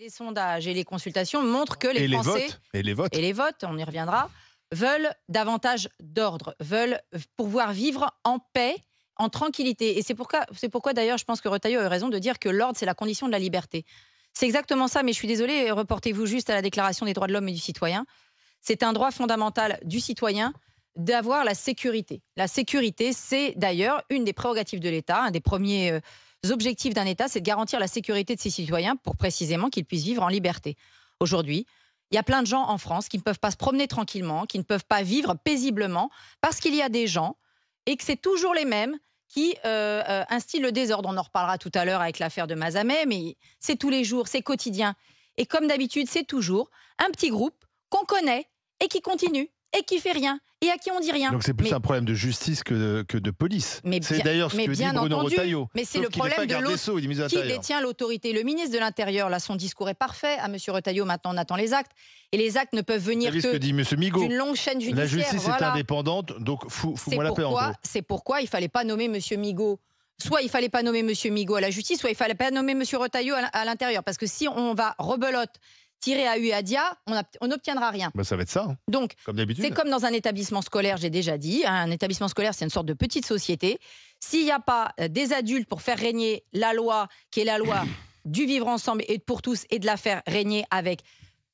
Les sondages et les consultations montrent que les Et les Français votes. Et les votes. et les votes, on y reviendra, veulent davantage d'ordre, veulent pouvoir vivre en paix, en tranquillité. Et c'est pourquoi d'ailleurs, je pense que Retailleau a eu raison de dire que l'ordre, c'est la condition de la liberté. C'est exactement ça, mais je suis désolée, reportez-vous juste à la Déclaration des droits de l'homme et du citoyen. C'est un droit fondamental du citoyen d'avoir la sécurité. La sécurité, c'est d'ailleurs une des prérogatives de l'État, un des premiers objectifs d'un État, c'est de garantir la sécurité de ses citoyens pour précisément qu'ils puissent vivre en liberté. Aujourd'hui, il y a plein de gens en France qui ne peuvent pas se promener tranquillement, qui ne peuvent pas vivre paisiblement, parce qu'il y a des gens, et que c'est toujours les mêmes, qui instillent le désordre. On en reparlera tout à l'heure avec l'affaire de Mazamet, mais c'est tous les jours, c'est quotidien. Et comme d'habitude, c'est toujours un petit groupe qu'on connaît et qui continue et qui fait rien et à qui on dit rien. Donc c'est plus un problème de justice que de police. C'est bien, d'ailleurs ce que dit Bruno entendu, Retailleau. mais c'est Sauf le qu'il n'est problème pas de garde des Sceaux, il est ministre de qui l'Intérieur. détient l'autorité. Le ministre de l'Intérieur, là, son discours est parfait à M. Retailleau. Maintenant, on attend les actes. Et les actes ne peuvent venir Vous savez ce que dit M. Migaud. d'une longue chaîne judiciaire. La justice voilà. est indépendante, donc fous-moi la paix en gros. C'est pourquoi il ne fallait pas nommer M. Migaud. Soit il ne fallait pas nommer M. Migaud à la justice, soit il ne fallait pas nommer M. Retailleau à l'intérieur. Parce que si on va rebelote, tirer à Huadia, on n'obtiendra rien. Ça va être ça, Donc, comme d'habitude. c'est comme dans un établissement scolaire, j'ai déjà dit. Un établissement scolaire, c'est une sorte de petite société. S'il n'y a pas des adultes pour faire régner la loi, qui est la loi du vivre ensemble et pour tous, et de la faire régner avec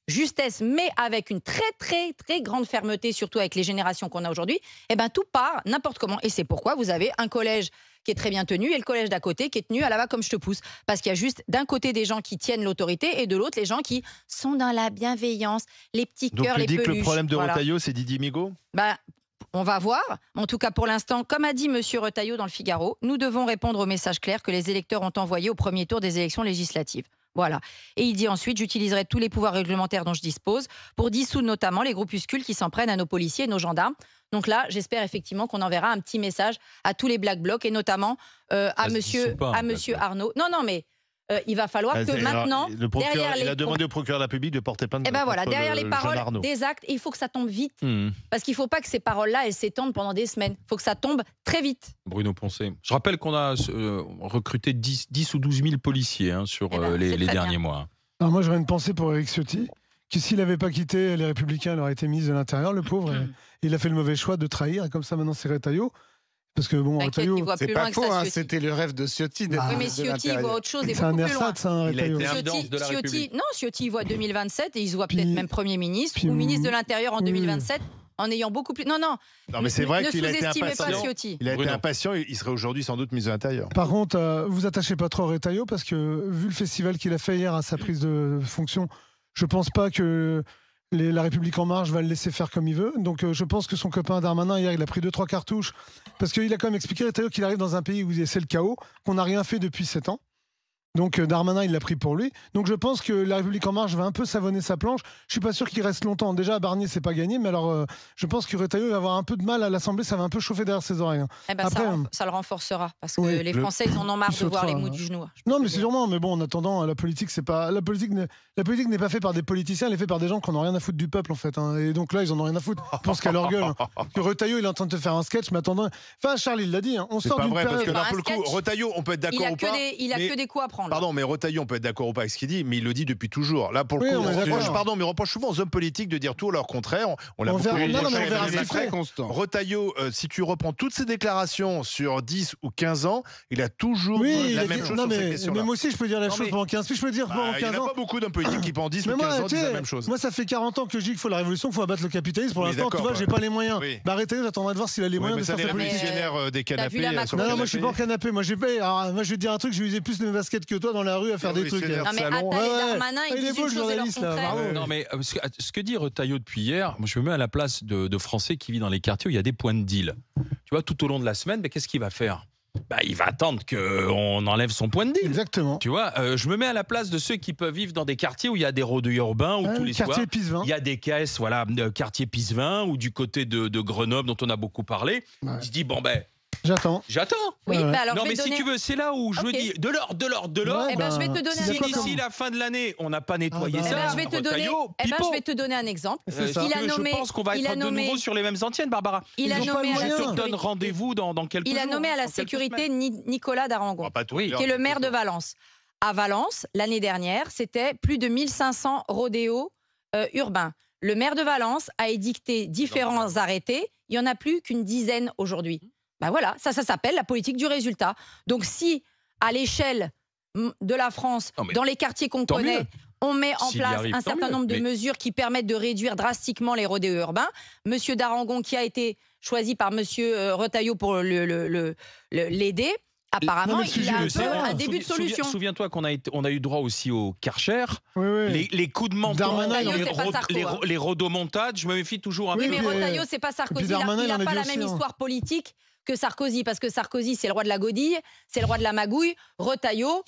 justesse, mais avec une très, très, très grande fermeté, surtout avec les générations qu'on a aujourd'hui, eh ben, tout part n'importe comment. Et c'est pourquoi vous avez un collège qui est très bien tenu et le collège d'à côté qui est tenu à la va comme je te pousse. Parce qu'il y a juste d'un côté des gens qui tiennent l'autorité et de l'autre les gens qui sont dans la bienveillance, les petits cœurs, les peluches. Donc tu dis que le problème de Retailleau, c'est Didier Migaud ? On va voir. En tout cas, pour l'instant, comme a dit M. Retailleau dans le Figaro, nous devons répondre au message clair que les électeurs ont envoyé au premier tour des élections législatives. Voilà. Et il dit ensuite, j'utiliserai tous les pouvoirs réglementaires dont je dispose pour dissoudre notamment les groupuscules qui s'en prennent à nos policiers et nos gendarmes. Donc là, j'espère effectivement qu'on enverra un petit message à tous les Black Blocs et notamment à monsieur Arnaud. Non, mais il va falloir que maintenant, il a demandé au procureur de la République de porter plainte. Et ben voilà, derrière les paroles, des actes, il faut que ça tombe vite. Parce qu'il ne faut pas que ces paroles-là, elles s'étendent pendant des semaines. Il faut que ça tombe très vite. Bruno Poncet. Je rappelle qu'on a recruté 10 ou 12 000 policiers sur les derniers mois. Alors moi, j'aurais une pensée pour Éric Ciotti, que s'il n'avait pas quitté les Républicains, il aurait été ministre de l'Intérieur, le pauvre. Il a fait le mauvais choix de trahir, et comme ça, maintenant, c'est Retailleau. Parce que bon, Retailleau, c'est pas faux, c'était le rêve de Ciotti. Oui, mais Ciotti voit autre chose et c'est un beaucoup plus loin. ersatz, hein, Retailleau. Ciotti voit 2027 et il se voit peut-être même Premier ministre ou ministre de l'Intérieur en 2027 en ayant beaucoup plus... Non, mais c'est vrai qu'il a été sous-estimez impatient. pas Ciotti. Il a été impatient, il serait aujourd'hui sans doute ministre de l'Intérieur. Par contre, vous attachez pas trop à Retailleau parce que vu le festival qu'il a fait hier à sa prise de fonction, je pense pas que la République En Marche va le laisser faire comme il veut. Donc je pense que son copain Darmanin, hier, il a pris 2-3 cartouches. Parce qu'il a quand même expliqué, Retailleau, qu'il arrive dans un pays où c'est le chaos, qu'on n'a rien fait depuis 7 ans. Donc Darmanin, il l'a pris pour lui. Donc je pense que la République En Marche va un peu savonner sa planche. Je suis pas sûr qu'il reste longtemps. Déjà, à Barnier, c'est pas gagné. Mais alors, je pense que Retailleau va avoir un peu de mal à l'Assemblée. Ça va un peu chauffer derrière ses oreilles. Après, ça le renforcera. Parce que les Français, ils en ont marre de voir les mous du genou. Non, mais c'est sûrement. Mais bon, en attendant, la politique, c'est pas... La politique n'est pas faite par des politiciens. Elle est faite par des gens qui n'en ont rien à foutre du peuple, en fait. Et donc là, ils en ont rien à foutre. Je pense qu'à leur gueule. Que Retailleau, il est en train de te faire un sketch. Mais attendant... Enfin, Charles, il l'a dit. On sort d'une période... Parce que là, pour le coup, Retailleau, on peut être d'accord ou pas. Il a que des coups à prendre. Pardon, mais Retailleau, on peut être d'accord ou pas avec ce qu'il dit, mais il le dit depuis toujours. Là, pour le coup, mais on reproche souvent aux hommes politiques de dire tout leur contraire. On l'a beaucoup très constant. Retailleau, si tu reprends toutes ses déclarations sur 10 ou 15 ans, il a toujours dit la même chose sur ces questions-là. Mais moi aussi, je peux dire la chose pendant 15 ans. Je peux dire pendant 15 ans. Il n'y a pas beaucoup d'hommes politiques qui pendant 10 ou 15 ans disent la même chose. Moi, ça fait 40 ans que je dis qu'il faut la révolution, qu'il faut abattre le capitalisme. Pour l'instant, tu vois, j'ai pas les moyens. Retailleau, j'attendrai de voir s'il a les moyens de faire ça. Les révolutionnaires des canapés. Non, moi, je suis pas en canapé. Moi, je vais te dire un truc, je vais user plus de mes baskets que toi dans la rue à faire des trucs. Darmanin, il dit une chose et leur contraire. Non, mais ce que dit Retailleau depuis hier, moi je me mets à la place de Français qui vivent dans les quartiers où il y a des points de deal. Tu vois, tout au long de la semaine, mais qu'est-ce qu'il va faire ? Il va attendre qu'on enlève son point de deal. Exactement. Tu vois, je me mets à la place de ceux qui peuvent vivre dans des quartiers où il y a des rodeux urbains, où tous les soirs, il y a des caisses, quartier Pisevin, ou du côté de Grenoble, dont on a beaucoup parlé. Il se dit, J'attends. Oui, alors non, mais si tu veux, c'est là où je me dis de l'ordre. Je vais te donner un exemple. D'ici la fin de l'année, on n'a pas nettoyé ça. Je vais te donner un exemple. Je pense qu'on va être de nouveau sur les mêmes antiennes, Barbara. Je te donne rendez-vous dans quelques jours. Il a nommé à la sécurité Nicolas Darangon, qui est le maire de Valence. à Valence, l'année dernière, c'était plus de 1500 rodéos urbains. Le maire de Valence a édicté différents arrêtés. Il n'y en a plus qu'une dizaine aujourd'hui. Ben voilà, ça s'appelle la politique du résultat. Donc si, à l'échelle de la France, dans les quartiers qu'on connaît, on met en place un certain nombre de mesures qui permettent de réduire drastiquement les rodéos urbains. Monsieur Darangon, qui a été choisi par Monsieur Retailleau pour l'aider, apparemment, il a un début de solution. Souviens-toi qu'on a eu droit aussi au Karcher. Oui. Les coups de menton, les rodomontades, je me méfie toujours un peu. Oui, mais Retailleau, c'est pas Sarkozy. Il n'a pas la même histoire politique que Sarkozy, parce que Sarkozy, c'est le roi de la godille, c'est le roi de la magouille. Retailleau,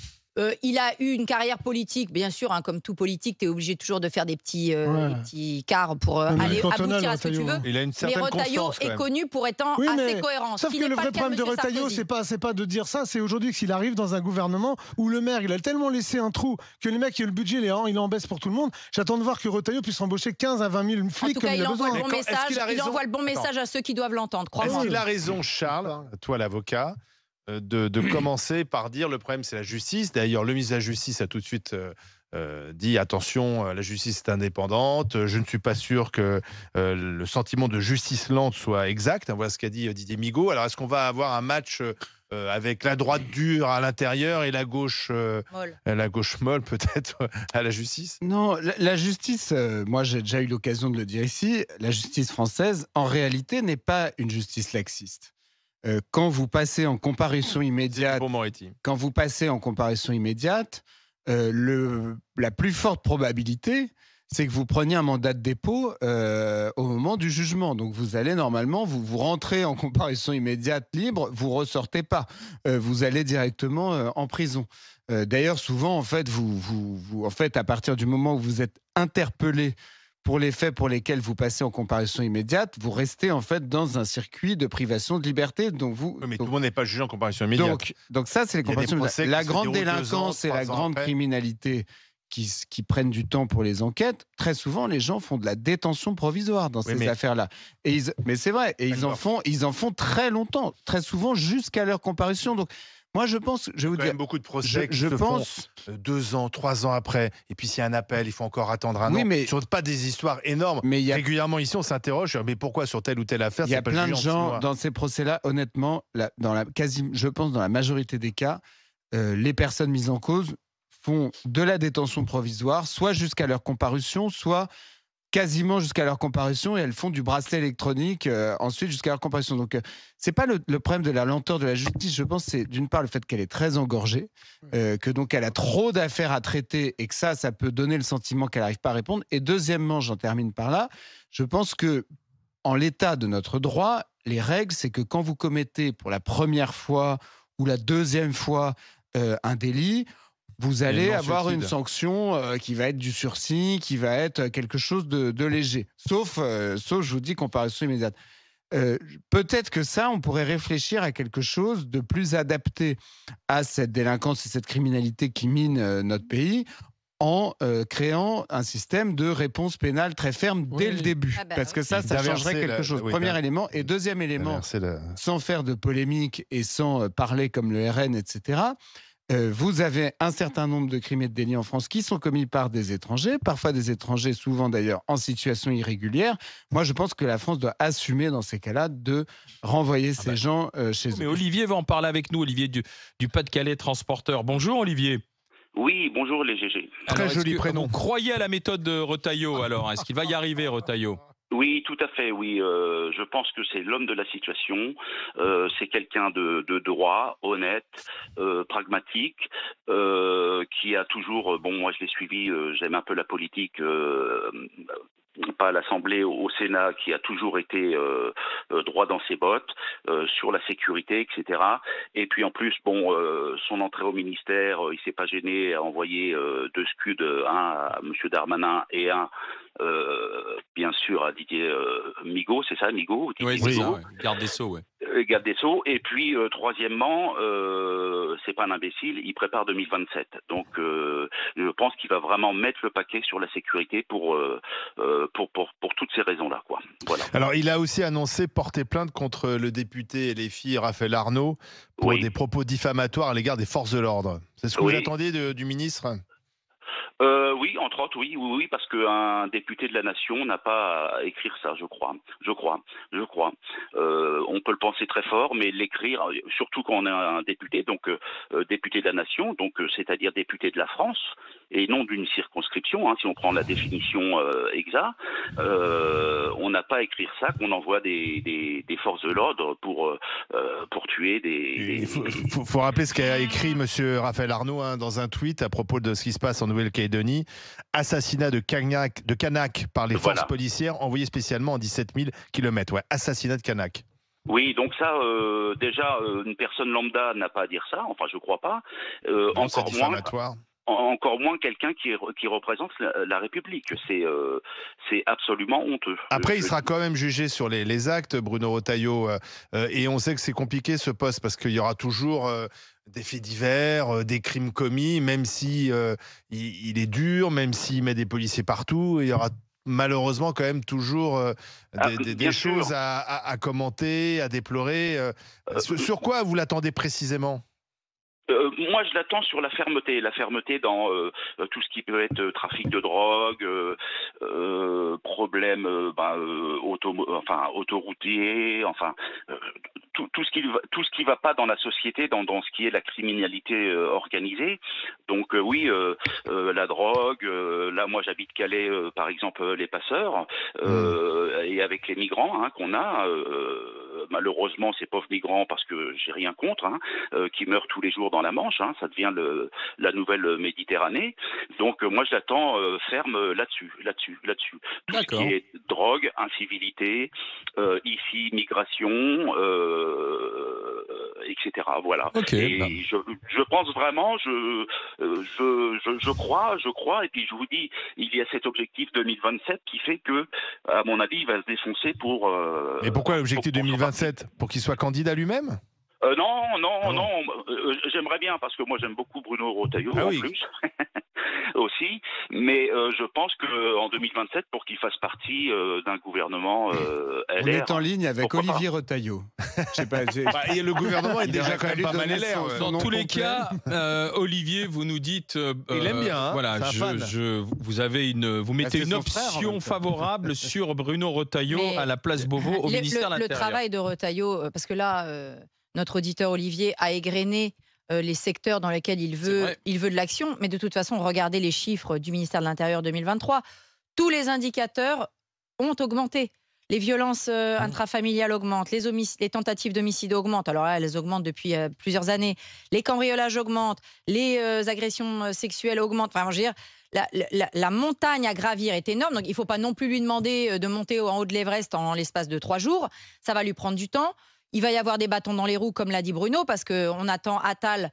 il a eu une carrière politique, bien sûr, comme tout politique, tu es obligé toujours de faire des petits quarts pour aller aboutir à ce que tu veux. Il a une certaine mais Retailleau est connu pour être assez cohérent. Sauf que le vrai problème de Retailleau, c'est pas de dire ça, c'est aujourd'hui qu'il arrive dans un gouvernement où le maire, il a tellement laissé un trou que les mecs, le budget, il est en baisse pour tout le monde. J'attends de voir que Retailleau puisse embaucher 15 à 20 000 flics comme il a besoin. Il envoie le bon message à ceux qui doivent l'entendre, crois-moi. Est-ce qu'il a raison, Charles, toi l'avocat, de commencer par dire le problème c'est la justice. D'ailleurs, le ministre de la Justice a tout de suite dit attention, la justice est indépendante. Je ne suis pas sûr que le sentiment de justice lente soit exact. Voilà ce qu'a dit Didier Migaud. Alors, est-ce qu'on va avoir un match avec la droite dure à l'intérieur et la gauche molle peut-être à la justice? Non, la justice, moi j'ai déjà eu l'occasion de le dire ici, la justice française, en réalité, n'est pas une justice laxiste. Quand vous passez en comparution immédiate, la plus forte probabilité, c'est que vous preniez un mandat de dépôt au moment du jugement. Donc vous allez normalement, vous rentrez en comparution immédiate libre, vous ressortez pas. Vous allez directement en prison. D'ailleurs, souvent, en fait, en fait, à partir du moment où vous êtes interpellé pour les faits pour lesquels vous passez en comparution immédiate, vous restez en fait dans un circuit de privation de liberté. Donc tout le monde n'est pas jugé en comparution immédiate. Donc ça, c'est les comparaisons immédiates. La grande délinquance et la grande criminalité qui prennent du temps pour les enquêtes, très souvent, les gens font de la détention provisoire dans ces affaires-là. Mais c'est vrai, et ils en font très longtemps, très souvent jusqu'à leur comparution. Donc, moi, je pense, je vais vous dire, beaucoup de procès qui se font 2 ans, 3 ans après, et puis s'il y a un appel, il faut encore attendre un an. Mais ce ne sont pas des histoires énormes. Mais régulièrement ici, on s'interroge, mais pourquoi sur telle ou telle affaire? Il y a plein de gens dans ces procès-là, honnêtement, je pense dans la majorité des cas, les personnes mises en cause font de la détention provisoire, soit jusqu'à leur comparution, soit quasiment jusqu'à leur comparution, et elles font du bracelet électronique ensuite jusqu'à leur comparution. Donc, c'est pas le problème de la lenteur de la justice. Je pense que c'est d'une part le fait qu'elle est très engorgée, que donc elle a trop d'affaires à traiter et que ça peut donner le sentiment qu'elle n'arrive pas à répondre. Et deuxièmement, j'en termine par là, je pense que en l'état de notre droit, les règles, c'est que quand vous commettez pour la première fois ou la deuxième fois un délit, vous allez avoir une sanction qui va être du sursis, qui va être quelque chose de léger. Sauf, je vous dis, comparution immédiate. Peut-être que ça, on pourrait réfléchir à quelque chose de plus adapté à cette délinquance et cette criminalité qui mine notre pays, en créant un système de réponse pénale très ferme dès le début. Parce que ça changerait quelque chose. Premier élément. Et deuxième élément, sans faire de polémique et sans parler comme le RN, etc., vous avez un certain nombre de crimes et de délits en France qui sont commis par des étrangers, parfois des étrangers, souvent d'ailleurs en situation irrégulière. Moi, je pense que la France doit assumer dans ces cas-là de renvoyer ces gens chez eux. Mais Olivier va en parler avec nous, Olivier du Pas-de-Calais, transporteur. Bonjour Olivier. Oui, bonjour les GG. Très joli prénom. Vous croyez à la méthode de Retailleau alors? Est-ce qu'il va y arriver, Retailleau? Oui, tout à fait, oui. Je pense que c'est l'homme de la situation. C'est quelqu'un de droit, honnête, pragmatique, qui a toujours... moi je l'ai suivi, j'aime un peu la politique... pas à l'Assemblée, au Sénat, qui a toujours été droit dans ses bottes sur la sécurité, etc. Et puis en plus, son entrée au ministère, il s'est pas gêné à envoyer 2 scuds, un à M. Darmanin et un bien sûr à Didier Migaud, c'est ça, Migaud? Oui, c'est ça, ouais. Garde des Sceaux, ouais. Garde des Sceaux. Et puis, troisièmement, c'est pas un imbécile, il prépare 2027. Donc, je pense qu'il va vraiment mettre le paquet sur la sécurité pour toutes ces raisons-là, quoi. Voilà. Alors, il a aussi annoncé porter plainte contre le député LFI Raphaël Arnaud pour des propos diffamatoires à l'égard des forces de l'ordre. C'est ce que vous attendiez du ministre ? Oui, entre autres, oui, parce qu'un député de la nation n'a pas à écrire ça, je crois. On peut le penser très fort, mais l'écrire, surtout quand on est un député, donc député de la nation, donc c'est-à-dire député de la France, et non d'une circonscription, hein, si on prend la définition exacte, on n'a pas à écrire ça, qu'on envoie des forces de l'ordre pour tuer des... Il faut rappeler ce qu'a écrit M. Raphaël Arnaud dans un tweet à propos de ce qui se passe en Nouvelle-Calédonie. Assassinat de Kanak par les forces policières envoyées spécialement en 17 000 km. Ouais, assassinat de Kanak. Oui, donc ça, déjà, une personne lambda n'a pas à dire ça, enfin je crois pas. Non, c'est diffamatoire. Encore moins quelqu'un qui représente la République. C'est absolument honteux. Après, il sera quand même jugé sur les actes, Bruno Retailleau. Et on sait que c'est compliqué ce poste parce qu'il y aura toujours des faits divers, des crimes commis, même si il est dur, même s'il met des policiers partout. Il y aura malheureusement quand même toujours des choses à commenter, à déplorer. Sur quoi vous l'attendez précisément ? Moi, je l'attends sur la fermeté dans tout ce qui peut être trafic de drogue, problème autoroutier, enfin tout ce qui va pas dans la société, dans ce qui est la criminalité organisée. Donc la drogue. Là, moi, j'habite Calais, par exemple, les passeurs, et avec les migrants qu'on a. Malheureusement, ces pauvres migrants, parce que j'ai rien contre, qui meurent tous les jours dans la Manche, ça devient la nouvelle Méditerranée. Donc moi je l'attends ferme là-dessus. Tout ce qui est drogue, incivilité, ici migration, etc. Voilà. Et je pense vraiment, je crois, et puis je vous dis, il y a cet objectif 2027 qui fait que, à mon avis, il va se défoncer pour. Et pourquoi l'objectif 2027 ? Pour qu'il soit candidat lui-même ? Non. J'aimerais bien, parce que moi j'aime beaucoup Bruno Retailleau plus aussi, mais je pense qu'en 2027, pour qu'il fasse partie d'un gouvernement LR... On est en ligne avec Olivier Retailleau. Et le gouvernement est déjà quand même pas mal LR. Dans tous les cas, Olivier, vous nous dites... il aime bien, voilà, vous mettez une option favorable sur Bruno Retailleau à la place Beauvau au ministère de l'Intérieur. Le travail de Retailleau, parce que là... notre auditeur Olivier a égrené les secteurs dans lesquels il veut de l'action. Mais de toute façon, regardez les chiffres du ministère de l'Intérieur 2023. Tous les indicateurs ont augmenté. Les violences intrafamiliales augmentent, les tentatives d'homicide augmentent. Alors là, elles augmentent depuis plusieurs années. Les cambriolages augmentent, les agressions sexuelles augmentent. Enfin, je veux dire, la montagne à gravir est énorme. Donc, il ne faut pas non plus lui demander de monter en haut de l'Everest en l'espace de 3 jours. Ça va lui prendre du temps. Il va y avoir des bâtons dans les roues, comme l'a dit Bruno, parce qu'on attend Attal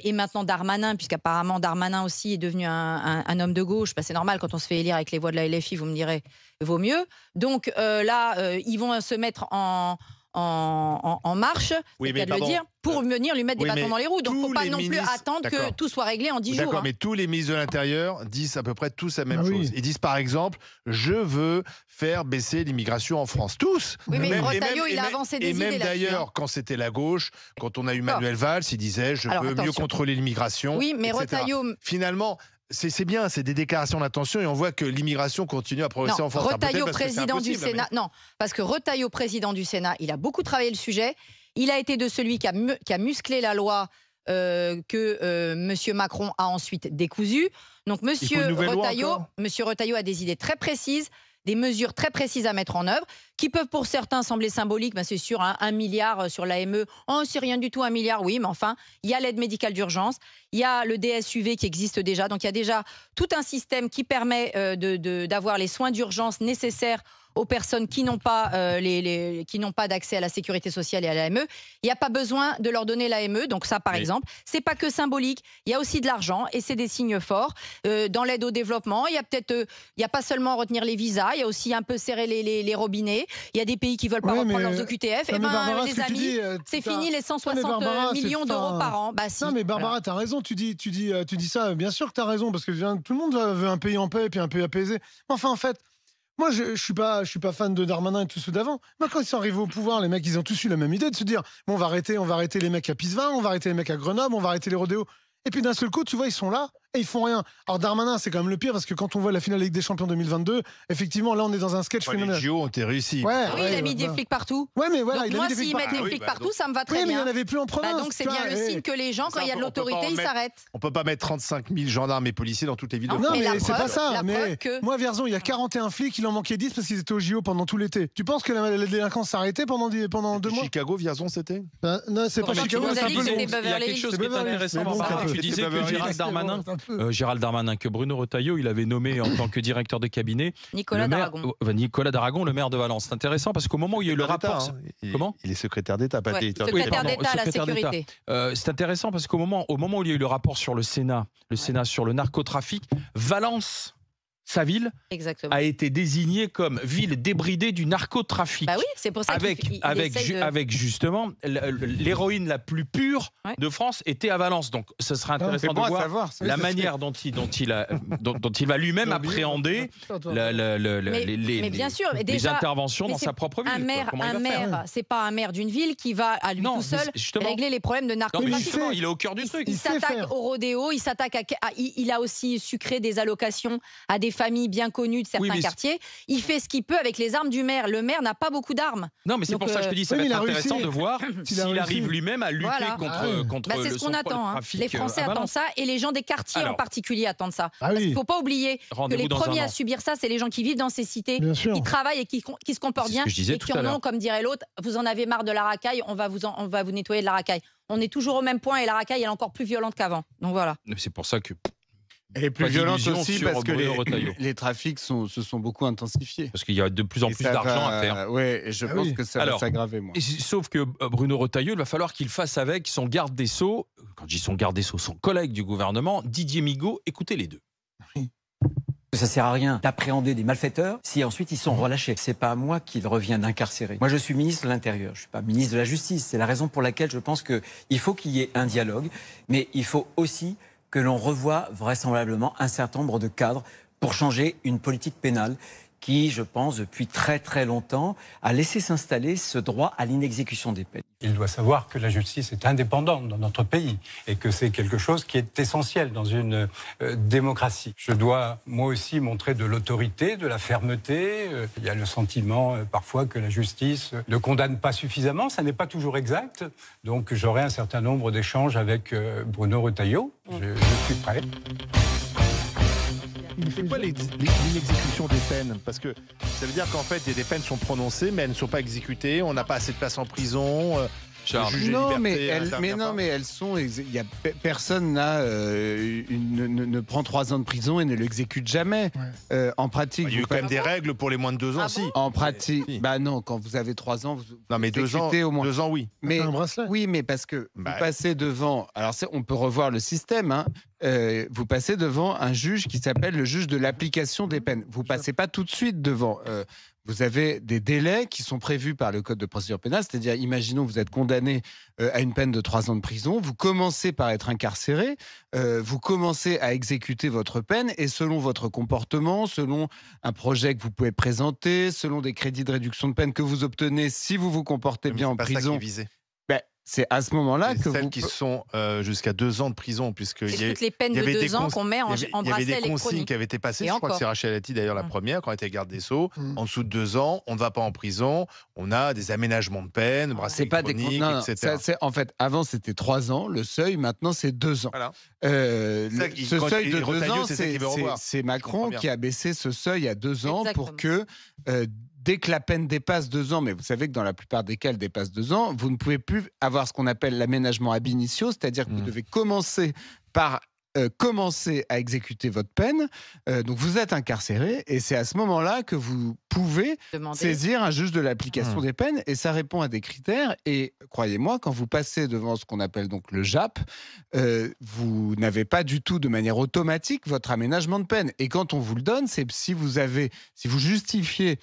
et maintenant Darmanin, puisqu'apparemment Darmanin aussi est devenu un homme de gauche. C'est normal, quand on se fait élire avec les voix de la LFI, vous me direz, vaut mieux. Donc ils vont se mettre en marche, c'est le cas de le dire, pour venir lui mettre des bâtons dans les roues. Donc il ne faut pas non plus attendre que tout soit réglé en 10 jours. D'accord, mais tous les ministres de l'Intérieur disent à peu près tous la même chose. Ils disent par exemple, je veux faire baisser l'immigration en France. Tous. Oui, mais Retailleau, il a avancé des idées là-dessus. Et même d'ailleurs, quand c'était la gauche, quand on a eu Manuel Valls, il disait, je veux mieux contrôler l'immigration. Oui, mais Retailleau... Finalement... C'est bien, c'est des déclarations d'intention et on voit que l'immigration continue à progresser en France. Retailleau, président du Sénat. Non, parce que Retailleau, président du Sénat, il a beaucoup travaillé le sujet. Il a été de celui qui a musclé la loi que M. Macron a ensuite décousue. Donc M. Retailleau a des idées très précises, des mesures très précises à mettre en œuvre, qui peuvent pour certains sembler symboliques, mais c'est sûr, 1 milliard sur l'AME, c'est rien du tout 1 milliard, oui, mais enfin, il y a l'aide médicale d'urgence, il y a le DSUV qui existe déjà, donc il y a déjà tout un système qui permet d'avoir les soins d'urgence nécessaires aux personnes qui n'ont pas, qui n'ont pas d'accès à la sécurité sociale et à l'AME. Il n'y a pas besoin de leur donner l'AME. Donc ça, par exemple, c'est pas que symbolique. Il y a aussi de l'argent et c'est des signes forts. Dans l'aide au développement, il y a pas seulement retenir les visas, il y a aussi un peu serrer les robinets. Il y a des pays qui veulent pas reprendre leurs OQTF. Et Barbara, les amis, c'est fini les 160 millions d'euros par an. Bah, si. Non mais Barbara, t'as raison. Tu dis ça. Bien sûr que t'as raison parce que tout le monde veut un pays en paix et puis un pays apaisé. Enfin, en fait. Moi, je suis pas fan de Darmanin et tous ceux d'avant. Moi, quand ils sont arrivés au pouvoir, les mecs, ils ont tous eu la même idée de se dire bon, on va arrêter les mecs à Pisevin, on va arrêter les mecs à Grenoble, on va arrêter les rodéos. Et puis d'un seul coup, tu vois, ils sont là et ils font rien. Alors Darmanin, c'est quand même le pire parce que quand on voit la finale Ligue des Champions 2022, effectivement, là, on est dans un sketch phénoménal. Les JO ont été réussis. Il a mis des flics partout. Ouais, mais voilà, donc moi, s'ils mettent des flics partout, ça me va très bien. Mais il n'y en avait plus en province. Donc c'est bien le signe que les gens, quand il y a de l'autorité, ils s'arrêtent. On peut pas mettre 35 000 gendarmes et policiers dans toutes les villes de France. Non, mais c'est pas ça. Moi, Vierzon, il y a 41 flics, il en manquait 10 parce qu'ils étaient au JO pendant tout l'été. Tu penses que la délinquance s'est arrêtée pendant 2 mois? Chicago, Vierzon, c'était? Non, c'est pas Chicago, c'est un peu Il y a quelque chose qui est intéressant. Tu disais que Gérald Darmanin, que Bruno Retailleau, il avait nommé en tant que directeur de cabinet Nicolas Daragon, le maire de Valence. C'est intéressant parce qu'au moment où il y a eu le rapport... Comment ? Il est secrétaire d'État, pas directeur de cabinet. Secrétaire d'État à la sécurité. C'est intéressant parce qu'au moment où il y a eu le rapport sur le Sénat sur le narcotrafic, Valence... Sa ville a été désignée comme ville débridée du narcotrafic. Bah oui, c'est pour ça avec justement l'héroïne la plus pure de France était à Valence. Donc, ce serait intéressant de voir la manière dont il va lui-même appréhender les interventions dans sa propre ville. Un maire, c'est pas un maire d'une ville qui va à lui tout seul régler les problèmes de narcotrafic. Il est au cœur du truc. Il s'attaque au rodéo, il a aussi sucré des allocations à des familles bien connues de certains quartiers. Il fait ce qu'il peut avec les armes du maire. Le maire n'a pas beaucoup d'armes. Non, mais c'est pour ça que je te dis, ça va être intéressant de voir s'il arrive lui-même à lutter contre c'est ce qu'on attend. Les Français attendent ça et les gens des quartiers en particulier attendent ça. Parce qu'il ne faut pas oublier que les premiers à subir ça, c'est les gens qui vivent dans ces cités, qui travaillent et qui se comportent bien et qui en ont, comme dirait l'autre, vous en avez marre de la racaille, on va vous nettoyer de la racaille. On est toujours au même point et la racaille elle est encore plus violente qu'avant. Donc voilà. C'est pour ça que elle est plus violente aussi parce que les trafics se sont beaucoup intensifiés. Parce qu'il y a de plus en plus d'argent à faire. Oui, et je pense que ça va s'aggraver. Sauf que Bruno Retailleau, il va falloir qu'il fasse avec son garde des Sceaux, quand je dis son garde des Sceaux, son collègue du gouvernement, Didier Migaud. Écoutez les deux. Ça sert à rien d'appréhender des malfaiteurs si ensuite ils sont relâchés. C'est pas à moi qu'il revient d'incarcérer. Moi, je suis ministre de l'Intérieur. Je suis pas ministre de la Justice. C'est la raison pour laquelle je pense qu'il faut qu'il y ait un dialogue, mais il faut aussi que l'on revoie vraisemblablement un certain nombre de cadres pour changer une politique pénale qui, je pense, depuis très très longtemps, a laissé s'installer ce droit à l'inexécution des peines. Il doit savoir que la justice est indépendante dans notre pays et que c'est quelque chose qui est essentiel dans une démocratie. Je dois, moi aussi, montrer de l'autorité, de la fermeté. Il y a le sentiment, parfois, que la justice ne condamne pas suffisamment. Ça n'est pas toujours exact. Donc, j'aurai un certain nombre d'échanges avec Bruno Retailleau. Je suis prêt. C'est quoi l'inexécution des peines? Parce que ça veut dire qu'en fait, des peines sont prononcées, mais elles ne sont pas exécutées. On n'a pas assez de places en prison. Non, mais elles sont. Personne ne prend 3 ans de prison et ne l'exécute jamais. En pratique, il y a eu quand même des règles pour les moins de 2 ans, si. En pratique, bah non. Quand vous avez 3 ans, vous exécutez au moins 2 ans, oui. Mais oui, mais parce que vous passez devant. Alors, on peut revoir le système. Vous passez devant un juge qui s'appelle le juge de l'application des peines. Vous passez pas tout de suite devant. Vous avez des délais qui sont prévus par le Code de procédure pénale, c'est-à-dire, imaginons que vous êtes condamné à une peine de 3 ans de prison, vous commencez par être incarcéré, vous commencez à exécuter votre peine, et selon votre comportement, selon un projet que vous pouvez présenter, selon des crédits de réduction de peine que vous obtenez si vous vous comportez bien en prison. C'est à ce moment-là que celles qui sont jusqu'à 2 ans de prison, puisqu'il y a toutes les peines de 2 ans qu'on met en bracelet électronique. Il y avait des consignes qui avaient été passées. Je crois que c'est Rachel Dati d'ailleurs la première, quand elle était garde des Sceaux. En dessous de 2 ans, on ne va pas en prison. On a des aménagements de peine, bracelet électronique, etc. En fait, avant c'était 3 ans le seuil. Maintenant c'est 2 ans. Voilà. Ce seuil de 2 ans, c'est Macron qui a baissé ce seuil à 2 ans pour que dès que la peine dépasse 2 ans, mais vous savez que dans la plupart des cas, elle dépasse 2 ans, vous ne pouvez plus avoir ce qu'on appelle l'aménagement ab initio, c'est-à-dire que vous devez commencer par commencez à exécuter votre peine, donc vous êtes incarcéré, et c'est à ce moment-là que vous pouvez saisir un juge de l'application des peines, et ça répond à des critères. Et croyez-moi, quand vous passez devant ce qu'on appelle donc le JAP, vous n'avez pas du tout de manière automatique votre aménagement de peine. Et quand on vous le donne, c'est si vous justifiez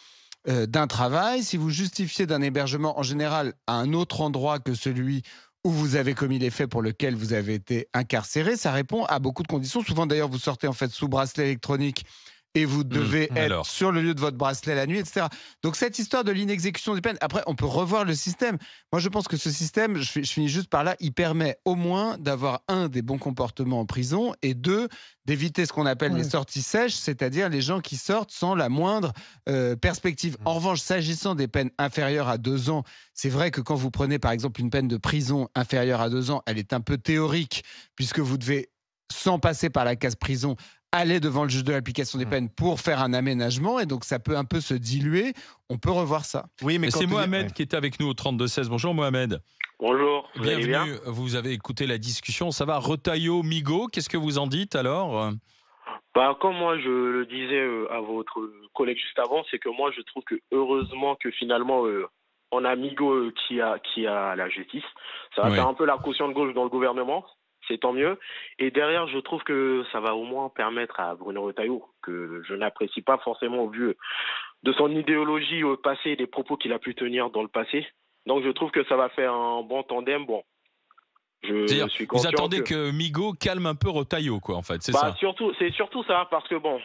d'un travail, si vous justifiez d'un hébergement en général à un autre endroit que celui où vous avez commis les faits pour lesquels vous avez été incarcéré, ça répond à beaucoup de conditions. Souvent d'ailleurs, vous sortez en fait sous bracelet électronique et vous devez être sur le lieu de votre bracelet la nuit, etc. Donc cette histoire de l'inexécution des peines, après on peut revoir le système. Moi je pense que ce système, je finis juste par là, il permet au moins d'avoir des bons comportements en prison, et d'éviter ce qu'on appelle les sorties sèches, c'est-à-dire les gens qui sortent sans la moindre perspective. En revanche, s'agissant des peines inférieures à 2 ans, c'est vrai que quand vous prenez par exemple une peine de prison inférieure à 2 ans, elle est un peu théorique, puisque vous devez, sans passer par la case prison, aller devant le juge de l'application des peines pour faire un aménagement, et donc ça peut un peu se diluer. On peut revoir ça. Oui, mais c'est Mohamed qui est avec nous au 32-16. Bonjour Mohamed. Bonjour, vous allez bien ? Bienvenue, vous avez écouté la discussion. Ça va, Retailleau, Migaud, qu'est-ce que vous en dites alors ? Comme moi je le disais à votre collègue juste avant, c'est que moi je trouve que heureusement que finalement on a Migaud qui a la justice. Ça va faire un peu la caution de gauche dans le gouvernement. C'est tant mieux. Et derrière, je trouve que ça va au moins permettre à Bruno Retailleau, que je n'apprécie pas forcément au vu de son idéologie au passé et des propos qu'il a pu tenir dans le passé. Donc je trouve que ça va faire un bon tandem. Bon, je suis conscient. Vous attendez que Migaud calme un peu Retailleau, quoi, en fait, c'est ça ? C'est surtout ça, parce que bon,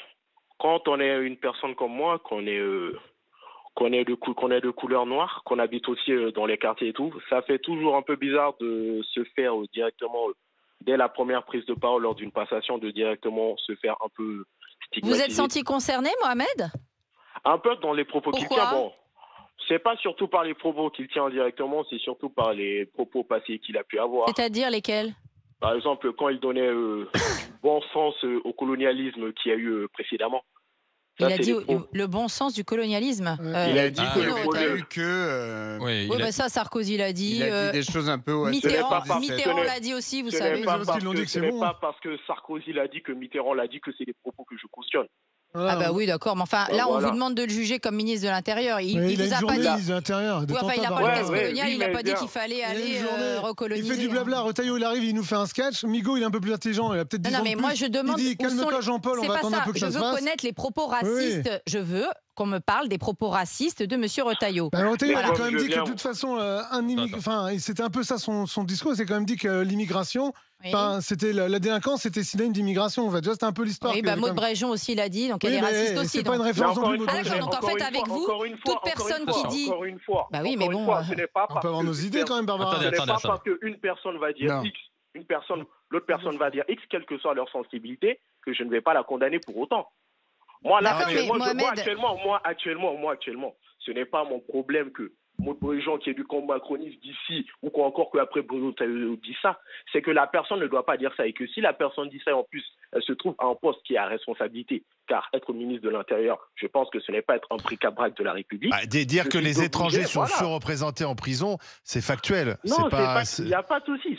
quand on est une personne comme moi, qu'on est de couleur noire, qu'on habite aussi dans les quartiers et tout, ça fait toujours un peu bizarre de se faire directement... dès la première prise de parole lors d'une passation, de directement se faire un peu stigmatiser. Vous êtes senti concerné, Mohamed ? Un peu dans les propos qu'il tient. Bon, c'est pas surtout par les propos qu'il tient directement, c'est surtout par les propos passés qu'il a pu avoir. C'est-à-dire lesquels ? Par exemple, quand il donnait bon sens au colonialisme qu'il y a eu précédemment. Il a dit le bon sens du colonialisme. Il a dit que... Oui, ça, Sarkozy l'a dit. Il a dit des choses un peu... Mitterrand l'a dit aussi, vous savez. Ce n'est pas parce que Sarkozy l'a dit que Mitterrand l'a dit que c'est des propos que je cautionne. Ah bah oui, d'accord. Mais enfin, là, on vous demande de le juger comme ministre de l'Intérieur. Il vous a pas dit. Ministre de l'Intérieur. Il n'a pas le casse colonial. Il n'a pas dit qu'il fallait aller recoloniser. Il fait du blabla. Retailleau, il arrive, il nous fait un sketch. Migaud, il est un peu plus intelligent. Il a peut-être 10 ans de plus. Non, mais moi, je demande. Il dit calme-toi, Jean-Paul. On va attendre un peu que ça se fasse. Je veux connaître les propos racistes. Je veux qu'on me parle des propos racistes de Monsieur Retailleau. Retailleau, il a quand même dit que de toute façon, c'était un peu ça son discours. C'est quand même dit que l'immigration, c'était la délinquance, c'était synonyme d'immigration. En fait, c'était un peu l'histoire. Oui, Maud Bréjon aussi l'a dit, donc elle est raciste aussi. C'est pas une référence non plus. Donc en fait, avec vous, toute personne qui dit. Encore une fois. Bah oui, mais bon. On peut avoir nos idées quand même, Barbara. Ce n'est pas parce qu'une personne va dire X, l'autre personne va dire X, quelle que soit leur sensibilité, que je ne vais pas la condamner pour autant. Moi, là, actuellement, ce n'est pas mon problème que Maud Bréjon, qui est du camp macroniste d'ici, ou encore qu'après Bruno Retailleau dit ça, c'est que la personne ne doit pas dire ça. Et que si la personne dit ça, en plus, elle se trouve à un poste qui est à responsabilité, car être ministre de l'Intérieur, je pense que ce n'est pas être un bric-à-brac de la République. Dire que les étrangers sont surreprésentés en prison, c'est factuel. Non, il n'y a pas de souci.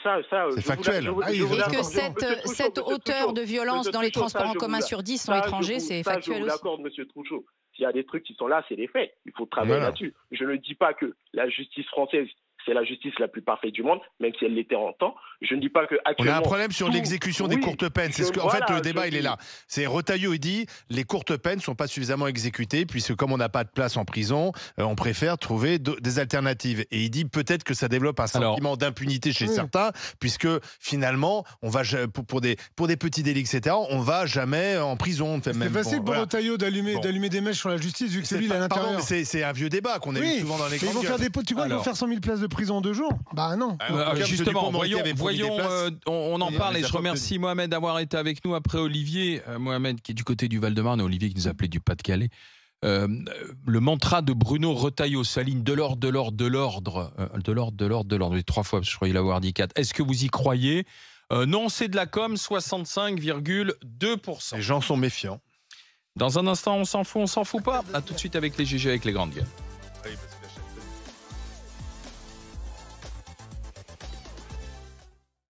C'est factuel. Et que 7 auteurs de violence dans les transports en commun sur 10 sont étrangers, c'est factuel aussi. Je vous l'accorde, monsieur Trouchot. S'il y a des trucs qui sont là, c'est des faits. Il faut travailler là-dessus. Je ne dis pas que la justice française, c'est la justice la plus parfaite du monde, même si elle l'était en temps. Je ne dis pas que actuellement. On a un problème sur l'exécution des courtes peines. C'est en fait, le débat, il est là. C'est Retailleau, il dit les courtes peines ne sont pas suffisamment exécutées, puisque comme on n'a pas de place en prison, on préfère trouver des alternatives. Et il dit peut-être que ça développe un sentiment d'impunité chez certains, puisque finalement, on va pour des petits délits, etc., on va jamais en prison. C'est facile pour Retailleau d'allumer des mèches sur la justice, vu que c'est lui à l'intérieur. C'est un vieux débat qu'on a eu souvent dans les grandes gueules. Tu crois qu'ils vont faire 100 000 places de prison en 2 jours ? Bah non. Justement, voyons, on en parle et je remercie Mohamed d'avoir été avec nous après Olivier. Mohamed qui est du côté du Val-de-Marne et Olivier qui nous appelait du Pas-de-Calais. Le mantra de Bruno Retailleau s'aligne de l'ordre, et 3 fois, je crois qu'il l'avoir dit 4. Est-ce que vous y croyez ? Non, c'est de la com, 65,2%. Les gens sont méfiants. Dans un instant, on s'en fout pas. À tout de suite avec les GG, avec les grandes gueules.